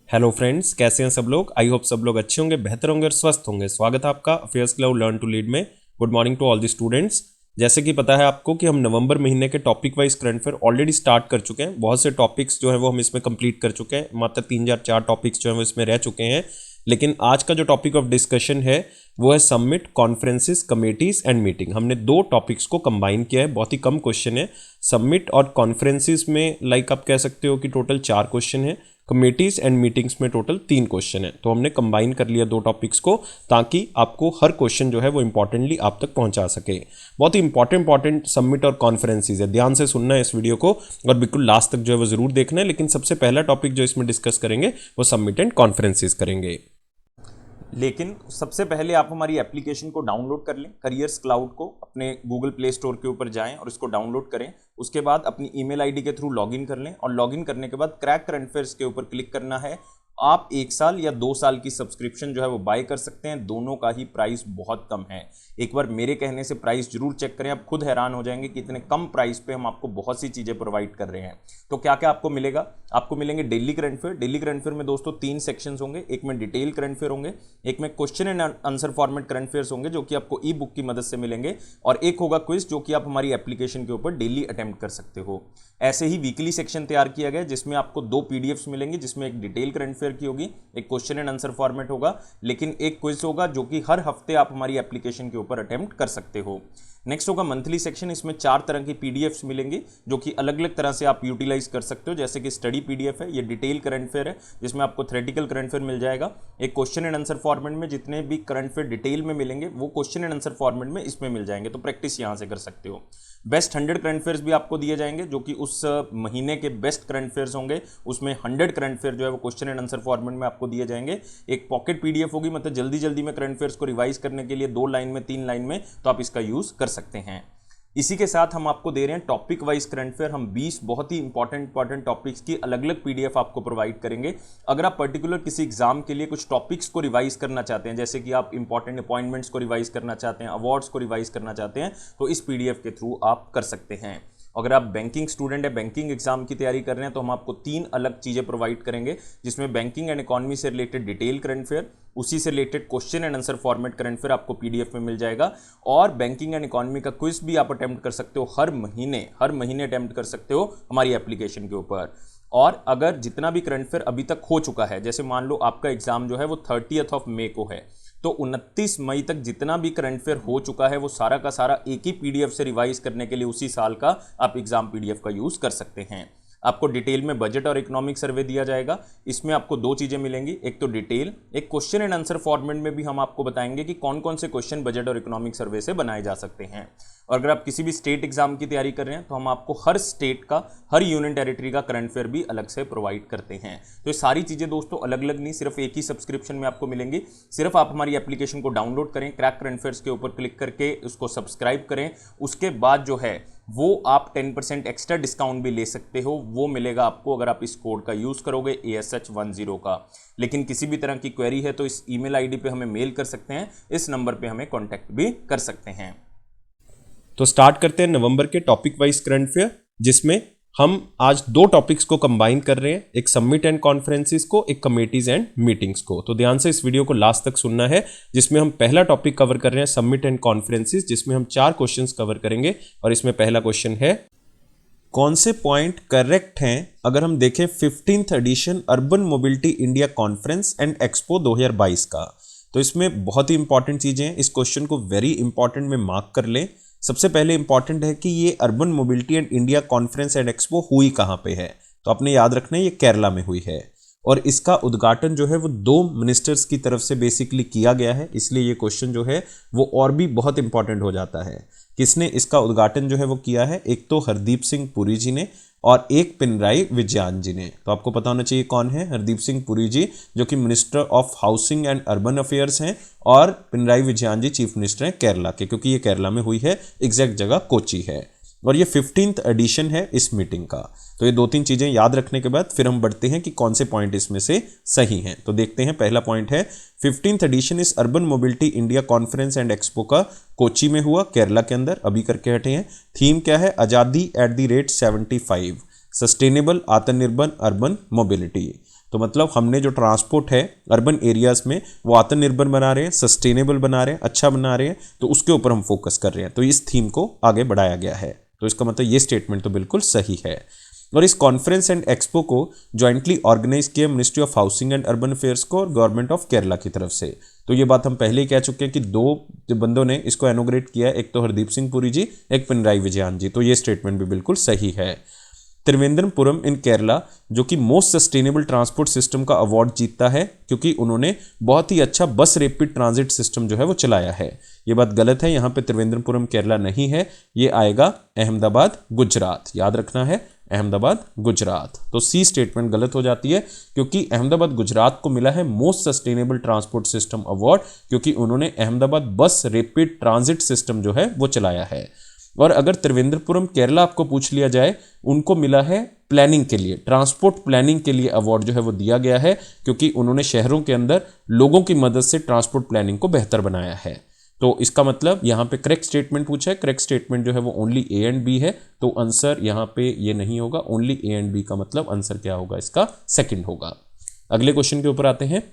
Hello friends, कैसे हैं सब लोग। आई होप सब लोग अच्छे होंगे, बेहतर होंगे और स्वस्थ होंगे। स्वागत है आपका affairs club learn to lead में। Good morning to all the students. जैसे कि पता है आपको कि हम नवंबर महीने के topic wise current affair already start कर चुके हैं। बहुत से टॉपिक्स जो है वो हम इसमें कंप्लीट कर चुके हैं। मात्र 3 या 4 टॉपिक्स जो है वो इसमें रह चुके हैं। लेकिन आज का जो टॉपिक ऑफ डिस्कशन है वो है summit, conferences, committees and meeting. हमने 2 टॉपिक्स को कंबाइन किया है। बहुत ही कम क्वेश्चन है। समिट और कॉन्फ्रेंसेस में आप कह सकते हो कि टोटल 4 क्वेश्चन है। कमेटीज एंड मीटिंग्स में टोटल 3 क्वेश्चन है। तो हमने कंबाइन कर लिया 2 टॉपिक्स को, ताकि आपको हर क्वेश्चन जो है वो इंपॉर्टेंटली आप तक पहुंचा सके। बहुत ही इंपॉर्टेंट समिट और कॉन्फ्रेंसेस है। ध्यान से सुनना है इस वीडियो को और बिल्कुल लास्ट तक जो है वो जरूर देखना है। लेकिन सबसे पहला टॉपिक जो इसमें डिस्कस करेंगे वो समिट एंड कॉन्फ्रेंसेस करेंगे। लेकिन सबसे पहले आप हमारी एप्लीकेशन को डाउनलोड कर लें, करियर्स क्लाउड को अपने गूगल प्ले स्टोर के ऊपर जाएं और इसको डाउनलोड करें। उसके बाद अपनी ईमेल आईडी के थ्रू लॉगिन कर लें और लॉगिन करने के बाद क्रैक करंट अफेयर्स के ऊपर क्लिक करना है। आप 1 साल या 2 साल की सब्सक्रिप्शन जो है वो बाय कर सकते हैं। दोनों का ही प्राइस बहुत कम है। एक बार मेरे कहने से प्राइस जरूर चेक करें, आप खुद हैरान हो जाएंगे कि इतने कम प्राइस पे हम आपको बहुत सी चीजें प्रोवाइड कर रहे हैं। तो क्या क्या आपको मिलेगा? आपको मिलेंगे daily current affair. Daily current affair में दोस्तों 3 सेक्शंस होंगे। एक में डिटेल करंट अफेयर होंगे, एक में question and answer format current affairs होंगे जो कि आपको ई बुक की मदद से मिलेंगे, और एक होगा क्विज जो कि आप हमारी एप्लीकेशन के ऊपर डेली अटेम्प्ट कर सकते हो। ऐसे ही वीकली सेक्शन तैयार किया गया जिसमें आपको 2 पीडीएफ्स मिलेंगी, जिसमें एक डिटेल करंट अफेयर की होगी, एक क्वेश्चन एंड आंसर फॉर्मेट होगा, लेकिन एक क्विज होगा जो कि हर हफ्ते आप हमारी एप्लीकेशन के ऊपर अटेम्प्ट कर सकते हो। नेक्स्ट होगा मंथली सेक्शन। इसमें 4 तरह की पीडीएफ्स मिलेंगी जो कि अलग अलग तरह से आप यूटिलाइज कर सकते हो। जैसे कि स्टडी पीडीएफ है, ये डिटेल करंट अफेयर है जिसमें आपको थ्योरेटिकल करंट अफेयर मिल जाएगा। एक क्वेश्चन एंड आंसर फॉर्मेट में जितने भी करंट अफेयर डिटेल में मिलेंगे वो क्वेश्चन एंड आंसर फॉर्मेट में इसमें मिल जाएंगे, तो प्रैक्टिस यहां से कर सकते हो। बेस्ट 100 करंट अफेयर्स भी आपको दिए जाएंगे जो कि उस महीने के बेस्ट करंट अफेयर्स होंगे। उसमें 100 करंट अफेयर जो है वो क्वेश्चन एंड आंसर फॉर्मेट में आपको दिए जाएंगे। एक पॉकेट पीडीएफ होगी, मतलब जल्दी जल्दी में करंट अफेयर्स को रिवाइज करने के लिए 2 लाइन में 3 लाइन में, तो आप इसका यूज कर सकते हैं। इसी के साथ हम आपको दे रहे हैं टॉपिक वाइज करंट अफेयर। हम 20 बहुत ही इंपॉर्टेंट टॉपिक्स की अलग अलग पीडीएफ आपको प्रोवाइड करेंगे। अगर आप पर्टिकुलर किसी एग्जाम के लिए कुछ टॉपिक्स को रिवाइज करना चाहते हैं, जैसे कि आप इंपॉर्टेंट अपॉइंटमेंट्स को रिवाइज करना चाहते हैं, अवार्ड्स को रिवाइज करना चाहते हैं, तो इस पीडीएफ के थ्रू आप कर सकते हैं। अगर आप बैंकिंग स्टूडेंट है, बैंकिंग एग्जाम की तैयारी कर रहे हैं, तो हम आपको 3 अलग चीजें प्रोवाइड करेंगे, जिसमें बैंकिंग एंड इकोनॉमी से रिलेटेड डिटेल करंट अफेयर, उसी से related question and answer format current affair आपको पीडीएफ में मिल जाएगा, और बैंकिंग एंड इकोनॉमी का क्विज भी आप अटेम्प्ट कर सकते हो। हर महीने अटेम्प्ट कर सकते हो हमारी एप्लीकेशन के ऊपर। और अगर जितना भी करंट अफेयर अभी तक हो चुका है, जैसे मान लो आपका एग्जाम जो है वो 30 मई को है, तो 29 मई तक जितना भी करंट अफेयर हो चुका है वो सारा का सारा एक ही पीडीएफ से रिवाइज करने के लिए उसी साल का आप एग्जाम पीडीएफ का यूज कर सकते हैं। आपको डिटेल में बजट और इकोनॉमिक सर्वे दिया जाएगा। इसमें आपको 2 चीजें मिलेंगी, एक तो डिटेल, एक क्वेश्चन एंड आंसर फॉर्मेट में भी हम आपको बताएंगे कि कौन कौन से क्वेश्चन बजट और इकोनॉमिक सर्वे से बनाए जा सकते हैं। और अगर आप किसी भी स्टेट एग्जाम की तैयारी कर रहे हैं तो हम आपको हर स्टेट का, हर यूनियन टेरिटरी का करंट अफेयर भी अलग से प्रोवाइड करते हैं। तो ये सारी चीजें दोस्तों अलग अलग नहीं, सिर्फ एक ही सब्सक्रिप्शन में आपको मिलेंगी। सिर्फ आप हमारी एप्लीकेशन को डाउनलोड करें, क्रैक करंट अफेयर्स के ऊपर क्लिक करके उसको सब्सक्राइब करें। उसके बाद जो है वो आप 10% एक्स्ट्रा डिस्काउंट भी ले सकते हो। वो मिलेगा आपको अगर आप इस कोड का यूज करोगे ASH10 का। लेकिन किसी भी तरह की क्वेरी है तो इस ईमेल आईडी पे हमें मेल कर सकते हैं, इस नंबर पे हमें कांटेक्ट भी कर सकते हैं। तो स्टार्ट करते हैं नवंबर के टॉपिक वाइज करंट अफेयर, जिसमें हम आज 2 टॉपिक्स को कंबाइन कर रहे हैं, एक समिट एंड कॉन्फ्रेंसेस को, एक कमेटीज एंड मीटिंग्स को। तो ध्यान से इस वीडियो को लास्ट तक सुनना है, जिसमें हम पहला टॉपिक कवर कर रहे हैं समिट एंड कॉन्फ्रेंसेस, जिसमें हम 4 क्वेश्चंस कवर करेंगे। और इसमें पहला क्वेश्चन है, कौन से पॉइंट करेक्ट हैं अगर हम देखें 15th edition urban mobility India conference and expo 2022 का। तो इसमें बहुत ही इंपॉर्टेंट चीजें हैं, इस क्वेश्चन को वेरी इंपॉर्टेंट में मार्क कर लें। सबसे पहले इंपॉर्टेंट है कि ये urban mobility and India conference and expo हुई कहाँ पे है। तो आपने याद रखना है ये केरला में हुई है, और इसका उद्घाटन जो है वो 2 मिनिस्टर्स की तरफ से बेसिकली किया गया है। इसलिए ये क्वेश्चन जो है वो और भी बहुत इंपॉर्टेंट हो जाता है। किसने इसका उद्घाटन जो है वो किया है? एक तो हरदीप सिंह पुरी जी ने और एक पिनराई विजयन जी ने। तो आपको पता होना चाहिए कौन है हरदीप सिंह पुरी जी, जो कि minister of housing and urban affairs हैं, और पिनराई विजयन जी चीफ मिनिस्टर हैं केरला के, क्योंकि ये केरला में हुई है, एग्जैक्ट जगह कोची है। और ये 15th एडिशन है इस मीटिंग का। तो ये 2-3 चीजें याद रखने के बाद फिर हम बढ़ते हैं कि कौन से पॉइंट इसमें से सही हैं। तो देखते हैं, पहला पॉइंट है 15th एडिशन इस urban mobility India conference and expo का कोची में हुआ, केरला के अंदर, अभी करके हटे हैं। थीम क्या है? आजादी @ 75, सस्टेनेबल आत्मनिर्भर अर्बन मोबिलिटी। तो मतलब हमने जो ट्रांसपोर्ट है अर्बन एरियाज में वो आत्मनिर्भर बना रहे हैं, सस्टेनेबल बना रहे हैं, अच्छा बना रहे हैं, तो उसके ऊपर हम फोकस कर रहे हैं। तो इस थीम को आगे बढ़ाया गया है। तो इसका मतलब ये स्टेटमेंट तो बिल्कुल सही है। और इस कॉन्फ्रेंस एंड एक्सपो को ज्वाइंटली ऑर्गेनाइज किया ministry of housing and urban affairs को और गवर्नमेंट ऑफ केरला की तरफ से। तो ये बात हम पहले ही कह चुके हैं कि दो बंदों ने इसको इनॉग्रेट किया है, एक तो हरदीप सिंह पुरी जी, एक पिनराई विजयन जी। तो ये स्टेटमेंट भी बिल्कुल सही है। त्रिवेंद्रपुरम इन केरला जो कि मोस्ट सस्टेनेबल ट्रांसपोर्ट सिस्टम का अवार्ड जीतता है क्योंकि उन्होंने बहुत ही अच्छा बस रैपिड ट्रांजिट सिस्टम जो है वो चलाया है। ये बात गलत है, यहाँ पे त्रिवेंद्रपुरम केरला नहीं है, ये आएगा अहमदाबाद गुजरात। याद रखना है अहमदाबाद गुजरात। तो सी स्टेटमेंट गलत हो जाती है क्योंकि अहमदाबाद गुजरात को मिला है most sustainable transport system award क्योंकि उन्होंने अहमदाबाद बस रैपिड ट्रांजिट सिस्टम जो है वो चलाया है। और अगर त्रिवेंद्रपुरम केरला आपको पूछ लिया जाए, उनको मिला है प्लानिंग के लिए, ट्रांसपोर्ट प्लानिंग के लिए अवार्ड जो है वो दिया गया है क्योंकि उन्होंने शहरों के अंदर लोगों की मदद से ट्रांसपोर्ट प्लानिंग को बेहतर बनाया है। तो इसका मतलब यहाँ पे करेक्ट स्टेटमेंट पूछा है, करेक्ट स्टेटमेंट जो है वो ओनली ए एंड बी है। तो आंसर यहाँ पे ये नहीं होगा, ओनली ए एंड बी का मतलब आंसर क्या होगा, इसका सेकंड होगा। अगले क्वेश्चन के ऊपर आते हैं।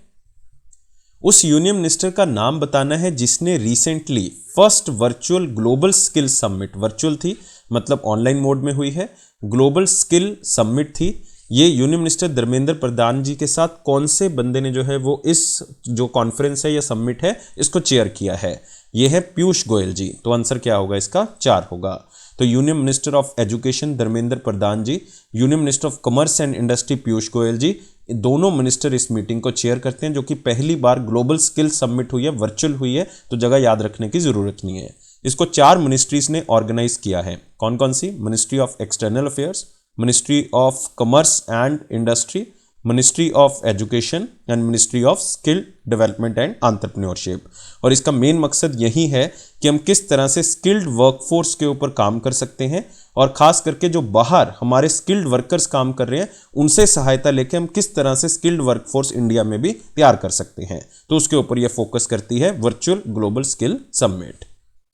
उस यूनियन मिनिस्टर का नाम बताना है जिसने recently first virtual global skill summit, virtual थी मतलब ऑनलाइन मोड में हुई है, ग्लोबल स्किल समिट थी। ये यूनियन मिनिस्टर धर्मेंद्र प्रधान जी के साथ कौन से बंदे ने जो है वो इस जो कॉन्फ्रेंस है या समिट है इसको चेयर किया है, ये है पीयूष गोयल जी। तो आंसर क्या होगा इसका, 4 होगा। तो union minister of education Dharmendra Pradhan ji, union minister of commerce and industry Piyush Goyal ji, दोनों मिनिस्टर इस मीटिंग को चेयर करते हैं जो कि पहली बार ग्लोबल स्किल समिट हुई है, वर्चुअल हुई है। तो जगह याद रखने की जरूरत नहीं है। इसको 4 मिनिस्ट्रीज ने ऑर्गेनाइज किया है। कौन कौन सी, ministry of external affairs, ministry of commerce and industry, ministry of education and ministry of skill development and entrepreneurship. और इसका मेन मकसद यही है कि हम किस तरह से स्किल्ड वर्कफोर्स के ऊपर काम कर सकते हैं और खास करके जो बाहर हमारे स्किल्ड वर्कर्स काम कर रहे हैं उनसे सहायता लेके हम किस तरह से स्किल्ड वर्कफोर्स इंडिया में भी तैयार कर सकते हैं। तो उसके ऊपर यह फोकस करती है वर्चुअल ग्लोबल स्किल समिट।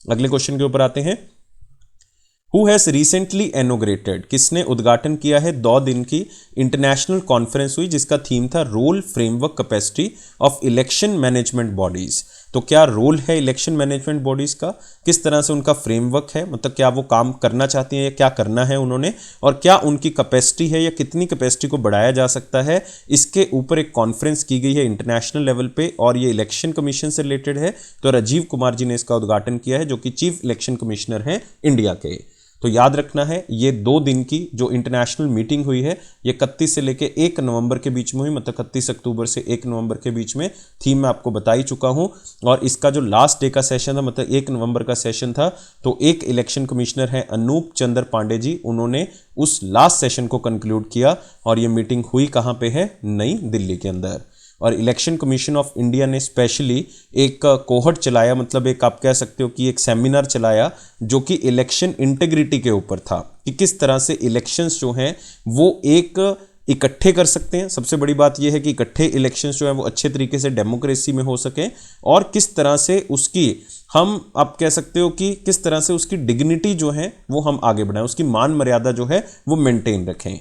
अगले क्वेश्चन के ऊपर आते हैं। हु हैज रिसेंटली इनॉग्रेटेड, किसने उद्घाटन किया है 2 दिन की इंटरनेशनल कॉन्फ्रेंस हुई जिसका थीम था role framework capacity of election management bodies. तो क्या रोल है इलेक्शन मैनेजमेंट बॉडीज का, किस तरह से उनका फ्रेमवर्क है, मतलब क्या वो काम करना चाहती हैं या क्या करना है उन्होंने, और क्या उनकी कैपेसिटी है या कितनी कैपेसिटी को बढ़ाया जा सकता है, इसके ऊपर एक कॉन्फ्रेंस की गई है इंटरनेशनल लेवल पे और ये इलेक्शन कमीशन से रिलेटेड है। तो राजीव कुमार जी ने इसका उद्घाटन किया है जो कि चीफ इलेक्शन कमिश्नर हैं इंडिया के। तो याद रखना है ये 2 दिन की जो इंटरनेशनल मीटिंग हुई है ये 31 से लेके 1 नवंबर के बीच में हुई, मतलब 31 अक्टूबर से 1 नवंबर के बीच में। थीम मैं आपको बता ही चुका हूं। और इसका जो लास्ट डे का सेशन था मतलब 1 नवंबर का सेशन था, तो एक इलेक्शन कमिश्नर है अनूप चंद्र पांडे जी, उन्होंने उस लास्ट सेशन को कंक्लूड किया। और ये मीटिंग हुई कहाँ पे है, नई दिल्ली के अंदर। और इलेक्शन कमीशन ऑफ इंडिया ने स्पेशली एक कोहर्ट चलाया, मतलब एक आप कह सकते हो कि एक सेमिनार चलाया जो कि इलेक्शन इंटीग्रिटी के ऊपर था कि किस तरह से इलेक्शंस जो हैं वो एक इकट्ठे कर सकते हैं। सबसे बड़ी बात यह है कि इकट्ठे इलेक्शंस जो है वो अच्छे तरीके से डेमोक्रेसी में हो सके और किस तरह से उसकी हम आप कह सकते हो कि किस तरह से उसकी डिग्निटी जो है वो हम आगे बढ़ाएं, उसकी मान मर्यादा जो है वो मेंटेन रखें।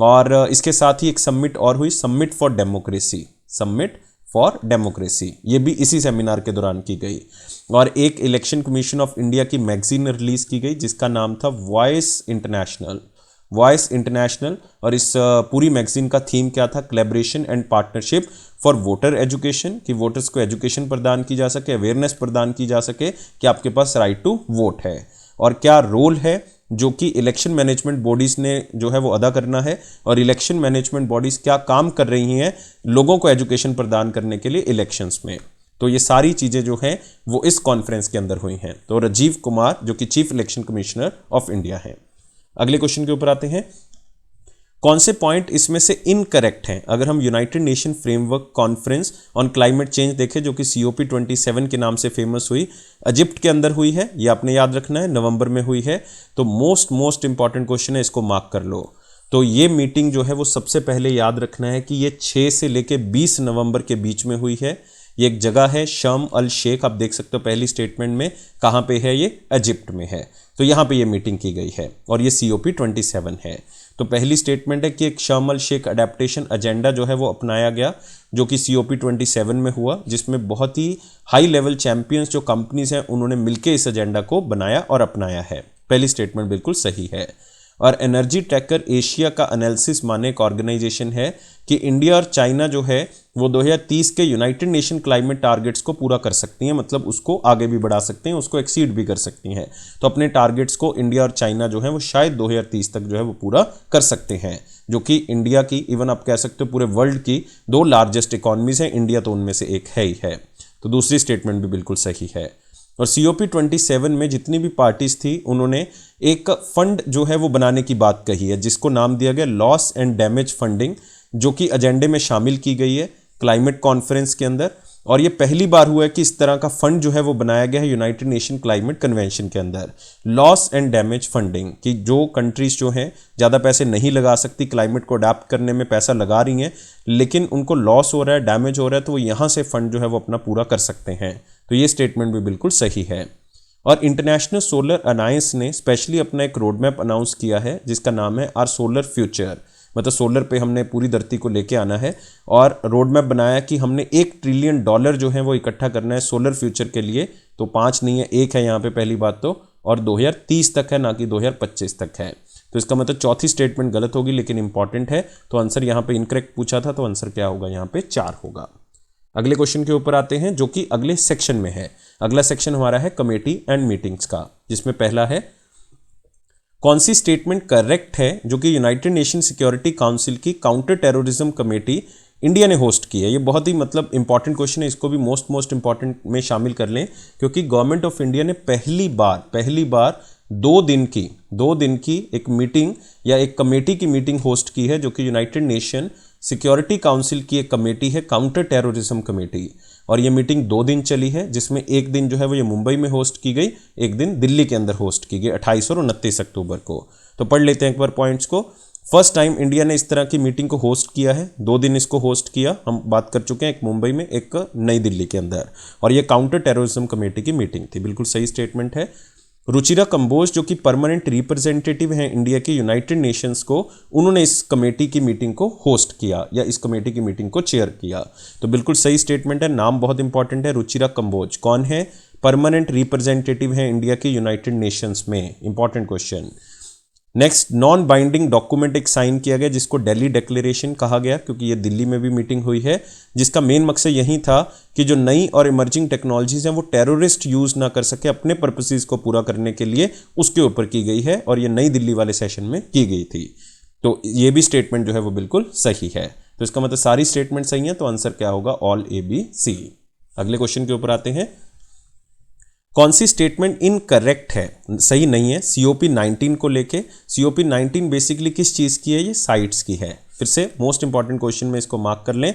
और इसके साथ ही एक समिट और हुई, summit for democracy, summit for democracy, ये भी इसी सेमिनार के दौरान की गई। और एक इलेक्शन कमीशन ऑफ इंडिया की मैगजीन रिलीज की गई जिसका नाम था वॉइस इंटरनेशनल, वॉइस इंटरनेशनल। और इस पूरी मैगजीन का थीम क्या था, collaboration and partnership for voter education, कि वोटर्स को एजुकेशन प्रदान की जा सके, अवेयरनेस प्रदान की जा सके कि आपके पास राइट टू वोट है और क्या रोल है जो कि इलेक्शन मैनेजमेंट बॉडीज़ ने जो है वो अदा करना है और इलेक्शन मैनेजमेंट बॉडीज़ क्या काम कर रही हैं लोगों को एजुकेशन प्रदान करने के लिए इलेक्शंस में। तो ये सारी चीज़ें जो हैं वो इस कॉन्फ्रेंस के अंदर हुई हैं। तो राजीव कुमार जो कि chief election commissioner of India हैं। अगले क्वेश्चन के ऊपर आते हैं। कौन से पॉइंट इसमें से इनकरेक्ट हैं? अगर हम United nation framework conference on climate change देखें जो कि COP27 के नाम से फेमस हुई, इजिप्ट के अंदर हुई है, ये आपने याद रखना है, नवंबर में हुई है। तो मोस्ट इंपॉर्टेंट क्वेश्चन है, इसको मार्क कर लो। तो ये मीटिंग जो है वो सबसे पहले याद रखना है कि ये 6 से लेके 20 नवंबर के बीच में हुई है। ये एक जगह है शर्म अल शेख, आप देख सकते हो पहली स्टेटमेंट में, कहाँ पे है ये, इजिप्ट में है। तो यहाँ पे ये मीटिंग की गई है और ये COP27 है। तो पहली स्टेटमेंट है कि एक शर्म अल शेख अडेप्टेशन एजेंडा जो है वो अपनाया गया, जो कि COP27 में हुआ, जिसमें बहुत ही हाई लेवल चैंपियंस जो कंपनीज हैं उन्होंने मिलकर इस एजेंडा को बनाया और अपनाया है। पहली स्टेटमेंट बिल्कुल सही है। और एनर्जी ट्रैकर एशिया का एनालिसिस माने एक ऑर्गेनाइजेशन है कि इंडिया और चाइना जो है वो 2030 के यूनाइटेड नेशन क्लाइमेट टारगेट्स को पूरा कर सकती हैं, मतलब उसको आगे भी बढ़ा सकते हैं, उसको एक्सीड भी कर सकती हैं। तो अपने टारगेट्स को इंडिया और चाइना जो है वो शायद 2030 तक जो है वो पूरा कर सकते हैं, जो कि इंडिया की, इवन आप कह सकते हो पूरे वर्ल्ड की 2 लार्जेस्ट इकॉनमीज हैं, इंडिया तो उनमें से एक है ही है। तो दूसरी स्टेटमेंट भी बिल्कुल सही है। और COP27 में जितनी भी पार्टीज थी उन्होंने एक फंड जो है वो बनाने की बात कही है, जिसको नाम दिया गया लॉस एंड डैमेज फंडिंग, जो कि एजेंडे में शामिल की गई है क्लाइमेट कॉन्फ्रेंस के अंदर। और ये पहली बार हुआ है कि इस तरह का फंड जो है वो बनाया गया है यूनाइटेड नेशन क्लाइमेट कन्वेंशन के अंदर। लॉस एंड डैमेज फंडिंग, कि जो कंट्रीज जो हैं ज़्यादा पैसे नहीं लगा सकती, क्लाइमेट को अडेप्ट करने में पैसा लगा रही हैं, लेकिन उनको लॉस हो रहा है, डैमेज हो रहा है, तो वो यहाँ से फंड जो है वो अपना पूरा कर सकते हैं। तो ये स्टेटमेंट भी बिल्कुल सही है। और इंटरनेशनल सोलर अलायंस ने स्पेशली अपना एक रोड मैप अनाउंस किया है, जिसका नाम है आर सोलर फ्यूचर, मतलब सोलर पे हमने पूरी धरती को लेके आना है। और रोड मैप बनाया कि हमने $1 ट्रिलियन जो है वो इकट्ठा करना है सोलर फ्यूचर के लिए। तो 5 नहीं है, 1 है यहाँ पे पहली बात तो, और 2030 तक है, ना कि 2025 तक है। तो इसका मतलब चौथी स्टेटमेंट गलत होगी, लेकिन इंपॉर्टेंट है। तो आंसर यहाँ पे इनकरेक्ट पूछा था, तो आंसर क्या होगा, यहाँ पे 4 होगा। अगले क्वेश्चन के ऊपर आते हैं, जो कि अगले सेक्शन में है। अगला सेक्शन हमारा है कमेटी एंड मीटिंग्स का, जिसमें पहला है कौन सी स्टेटमेंट करेक्ट है जो कि यूनाइटेड नेशन सिक्योरिटी काउंसिल की काउंटर टेररिज्म कमेटी इंडिया ने होस्ट की है। ये बहुत ही मतलब इंपॉर्टेंट क्वेश्चन है, इसको भी मोस्ट इंपॉर्टेंट में शामिल कर लें, क्योंकि गवर्नमेंट ऑफ इंडिया ने पहली बार 2 दिन की एक मीटिंग या एक कमेटी की मीटिंग होस्ट की है, जो कि यूनाइटेड नेशन सिक्योरिटी काउंसिल की एक कमेटी है, काउंटर टेररिज्म कमेटी। और ये मीटिंग 2 दिन चली है, जिसमें एक दिन जो है वो ये मुंबई में होस्ट की गई, एक दिन दिल्ली के अंदर होस्ट की गई 28 और 29 अक्टूबर को। तो पढ़ लेते हैं एक बार पॉइंट्स को। फर्स्ट टाइम इंडिया ने इस तरह की मीटिंग को होस्ट किया है, 2 दिन इसको होस्ट किया, हम बात कर चुके हैं, एक मुंबई में, एक नई दिल्ली के अंदर। और ये काउंटर टेररिज्म कमेटी की मीटिंग थी, बिल्कुल सही स्टेटमेंट है। रुचिरा कंबोज जो कि परमानेंट रिप्रेजेंटेटिव हैं इंडिया के यूनाइटेड नेशंस को, उन्होंने इस कमेटी की मीटिंग को होस्ट किया या इस कमेटी की मीटिंग को चेयर किया। तो बिल्कुल सही स्टेटमेंट है, नाम बहुत इंपॉर्टेंट है। रुचिरा कंबोज कौन है, परमानेंट रिप्रेजेंटेटिव है इंडिया के यूनाइटेड नेशंस में, important question. Next, non binding document एक साइन किया गया, जिसको दिल्ली डिक्लेरेशन कहा गया, क्योंकि ये दिल्ली में भी मीटिंग हुई है, जिसका मेन मकसद यही था कि जो नई और इमर्जिंग टेक्नोलॉजीज हैं वो टेररिस्ट यूज ना कर सके अपने पर्पसेस को पूरा करने के लिए, उसके ऊपर की गई है, और ये नई दिल्ली वाले सेशन में की गई थी। तो ये भी स्टेटमेंट जो है वो बिल्कुल सही है। तो इसका मतलब सारी स्टेटमेंट सही है, तो आंसर क्या होगा, ऑल ABC। अगले क्वेश्चन के ऊपर आते हैं, कौन सी स्टेटमेंट इनकरेक्ट है, सही नहीं है COP19 को लेके। COP19 बेसिकली किस चीज़ की है, ये साइट्स की है। फिर से मोस्ट इंपॉर्टेंट क्वेश्चन में इसको मार्क कर लें।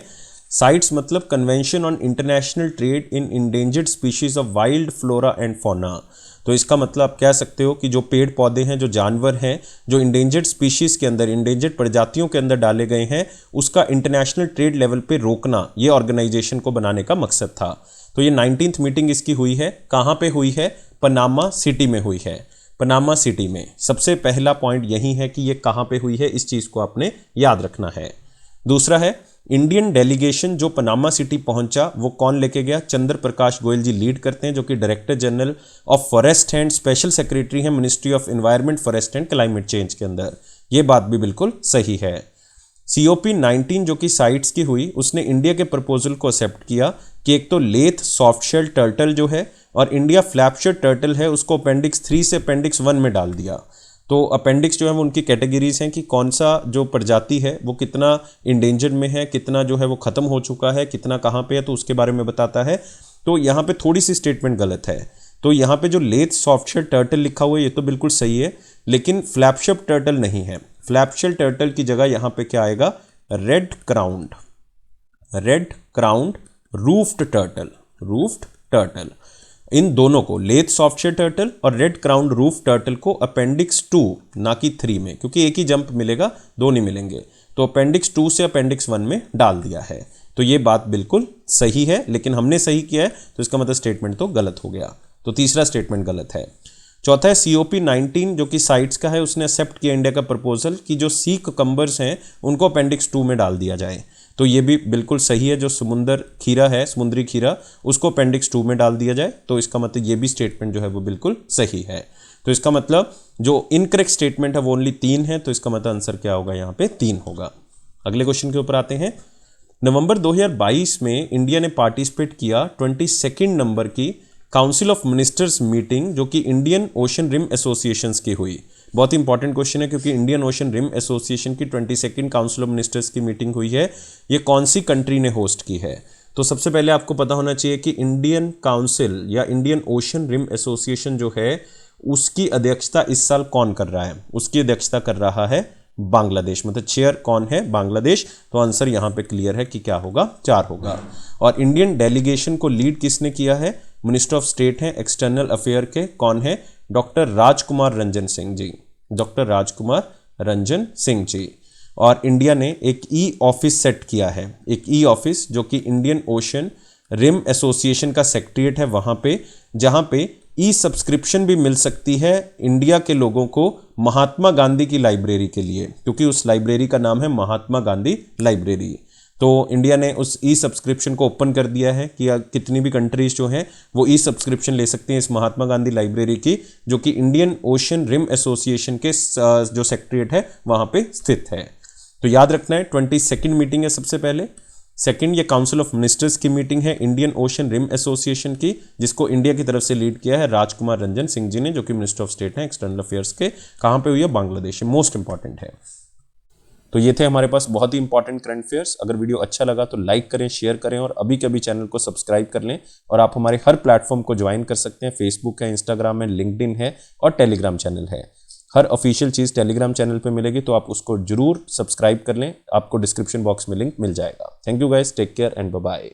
साइट्स मतलब convention on international trade in endangered species of wild flora and fauna. तो इसका मतलब आप कह सकते हो कि जो पेड़ पौधे हैं, जो जानवर हैं, जो इंडेंजर्ड स्पीशीज के अंदर, इंडेंजर्ड प्रजातियों के अंदर डाले गए हैं, उसका इंटरनेशनल ट्रेड लेवल पे रोकना, ये ऑर्गेनाइजेशन को बनाने का मकसद था। तो ये 19th मीटिंग इसकी हुई है, कहाँ पे हुई है, पनामा सिटी में हुई है। पनामा सिटी में सबसे पहला पॉइंट यही है कि ये कहाँ पे हुई है, इस चीज़ को आपने याद रखना है। दूसरा है, इंडियन डेलीगेशन जो पनामा सिटी पहुंचा वो कौन लेके गया, चंद्र प्रकाश गोयल जी लीड करते हैं, जो कि director general of forest and special secretary हैं ministry of environment, forest and climate change के अंदर। ये बात भी बिल्कुल सही है। COP19 जो कि साइट्स की हुई, उसने इंडिया के प्रपोजल को एक्सेप्ट किया कि एक तो लेथ सॉफ्टशेल टर्टल जो है और इंडिया फ्लैपशेल टर्टल है, उसको अपेंडिक्स 3 से अपेंडिक्स 1 में डाल दिया। तो अपेंडिक्स जो है वो उनकी कैटेगरीज हैं कि कौन सा जो प्रजाति है वो कितना इंडेंजर्ड में है, कितना जो है वो ख़त्म हो चुका है, कितना कहाँ पे है, तो उसके बारे में बताता है। तो यहाँ पे थोड़ी सी स्टेटमेंट गलत है। तो यहाँ पे जो लेथ सॉफ्टशेल टर्टल लिखा हुआ है ये तो बिल्कुल सही है, लेकिन फ्लैपशेल टर्टल नहीं है। फ्लैपशेल टर्टल की जगह यहाँ पे क्या आएगा, रेड क्राउंड रूफ्ड टर्टल। इन दोनों को, लेथ सॉफ्टशेल टर्टल और रेड क्राउंड रूफ टर्टल को अपेंडिक्स 2 ना कि 3 में, क्योंकि एक ही जंप मिलेगा, 2 नहीं मिलेंगे, तो अपेंडिक्स 2 से अपेंडिक्स 1 में डाल दिया है। तो तो ये बात बिल्कुल सही है, लेकिन हमने सही किया है तो इसका मतलब स्टेटमेंट तो गलत हो गया। तो तीसरा स्टेटमेंट गलत है। चौथा है COP19 जो कि साइट्स का है, उसने एक्सेप्ट किया इंडिया का प्रपोजल कि जो सी कुकम्बर्स हैं उनको अपेंडिक्स 2 में डाल दिया जाए। तो ये भी बिल्कुल सही है, जो समुंदर खीरा है, समुद्री खीरा, उसको अपेंडिक्स 2 में डाल दिया जाए। तो इसका मतलब ये भी स्टेटमेंट जो है वो बिल्कुल सही है। तो इसका मतलब जो इनकरेक्ट स्टेटमेंट है वो ओनली 3 है, तो इसका मतलब आंसर क्या होगा यहाँ पे 3 होगा। अगले क्वेश्चन के ऊपर आते हैं। नवंबर 2022 में इंडिया ने पार्टिसिपेट किया 22 नंबर की काउंसिल ऑफ मिनिस्टर्स मीटिंग जो कि इंडियन ओशन रिम एसोसिएशंस की हुई। बहुत ही इंपॉर्टेंट क्वेश्चन है क्योंकि इंडियन ओशन रिम एसोसिएशन की 22 काउंसिल ऑफ मिनिस्टर्स की मीटिंग हुई है। ये कौन सी कंट्री ने होस्ट की है? तो सबसे पहले आपको पता होना चाहिए कि इंडियन काउंसिल या इंडियन ओशन रिम एसोसिएशन जो है उसकी अध्यक्षता इस साल कौन कर रहा है? उसकी अध्यक्षता कर रहा है बांग्लादेश। मतलब चेयर कौन है? बांग्लादेश। तो आंसर यहां पे क्लियर है कि क्या होगा, 4 होगा। और इंडियन डेलीगेशन को लीड किसने किया है? मिनिस्टर ऑफ स्टेट हैं एक्सटर्नल अफेयर के, कौन है? डॉक्टर राजकुमार रंजन सिंह जी। डॉक्टर राजकुमार रंजन सिंह जी। और इंडिया ने एक ई ऑफिस सेट किया है, एक ई ऑफिस जो कि इंडियन ओशन रिम एसोसिएशन का सेक्रेटरीट है वहां पे, जहां पे ई सब्सक्रिप्शन भी मिल सकती है इंडिया के लोगों को महात्मा गांधी की लाइब्रेरी के लिए, क्योंकि उस लाइब्रेरी का नाम है महात्मा गांधी लाइब्रेरी। तो इंडिया ने उस ई सब्सक्रिप्शन को ओपन कर दिया है कि कितनी भी कंट्रीज जो हैं वो ई सब्सक्रिप्शन ले सकती हैं इस महात्मा गांधी लाइब्रेरी की, जो कि इंडियन ओशन रिम एसोसिएशन के जो सेक्रेटरीट है वहां पे स्थित है। तो याद रखना है 22 मीटिंग है सबसे पहले। सेकंड, ये काउंसिल ऑफ मिनिस्टर्स की मीटिंग है इंडियन ओशन रिम एसोसिएशन की, जिसको इंडिया की तरफ से लीड किया है राजकुमार रंजन सिंह जी ने, जो कि मिनिस्टर ऑफ स्टेट हैं एक्सटर्नल अफेयर्स के। कहाँ पे हुई है? बांग्लादेश। मोस्ट इंपॉर्टेंट है। तो ये थे हमारे पास बहुत ही इंपॉर्टेंट करंट अफेयर्स। अगर वीडियो अच्छा लगा तो लाइक करें, शेयर करें और अभी के अभी चैनल को सब्सक्राइब कर लें। और आप हमारे हर प्लेटफॉर्म को ज्वाइन कर सकते हैं। फेसबुक है, इंस्टाग्राम है, लिंक्डइन है और टेलीग्राम चैनल है। हर ऑफिशियल चीज़ टेलीग्राम चैनल पे मिलेगी, तो आप उसको जरूर सब्सक्राइब कर लें। आपको डिस्क्रिप्शन बॉक्स में लिंक मिल जाएगा। Thank you guys, take care and bye bye.